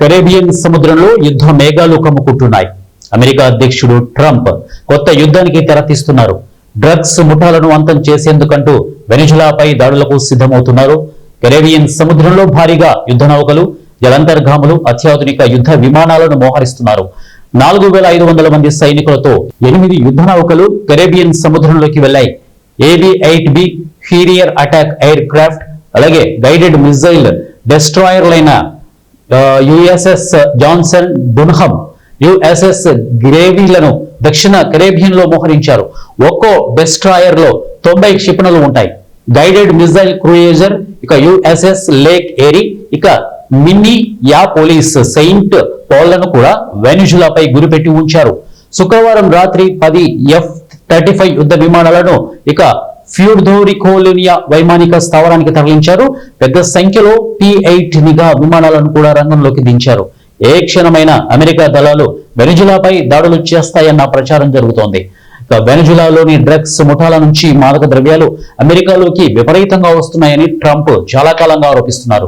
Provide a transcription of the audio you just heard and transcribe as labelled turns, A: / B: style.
A: Caribbean సముద్రంలో యుద్ధ మేఘాలు కమ్ముకుంటున్నాయి. అమెరికా అధ్యక్షుడు ట్రంప్ కొత్త యుద్ధానికి తెరతీస్తున్నారు. డ్రగ్స్ ముఠాలను అంతం చేసేందుకంటూ వెనిజులాపై దాడులకు సిద్ధమవుతున్నారు. కరేబియన్ సముద్రంలో భారీగా యుద్ధ నౌకలు, జలాంతర్గాములు, అత్యాధునిక యుద్ధ విమానాలను మోహరిస్తున్నారు. 4500 మంది సైనికులతో 8 యుద్ధ నౌకలు కరేబియన్ సముద్రంలోకి వెళ్లాయి. AB-8B Harrier attack aircraft, అలాగే గైడెడ్ మిజైల్ డెస్ట్రాయర్లైన యుఎస్ఎస్ జాన్సన్ డున్హమ్, యుఎస్ఎస్ గ్రేవీలను దక్షిణ కరేబియన్ లో మోహరించారు. ఒక్కో డెస్ట్రాయర్ లో 90 క్షిపణులు ఉంటాయి. గైడెడ్ మిజైల్ క్రూయిజర్, ఇక యుఎస్ఎస్ లేక్ ఏరీ, ఇక మినీ యాపోలిస్ సెయింట్ పాల్లను కూడా వెనిజులాపై గురిపెట్టి ఉంచారు. శుక్రవారం రాత్రి 10 F-35 యుద్ధ విమానాలను ఇక ఫ్యూర్దోరికోలోనియా వైమానిక స్థావరానికి తరలించారు. పెద్ద సంఖ్యలో P-8 నిఘా విమానాలను కూడా రంగంలోకి దించారు. ఏ క్షణమైన అమెరికా దళాలు వెనిజులాపై దాడులు చేస్తాయన్న ప్రచారం జరుగుతోంది. వెనిజులాలోని డ్రగ్స్ ముఠాల నుంచి మాదక ద్రవ్యాలు అమెరికాలోకి విపరీతంగా వస్తున్నాయని ట్రంప్ చాలా కాలంగా ఆరోపిస్తున్నారు.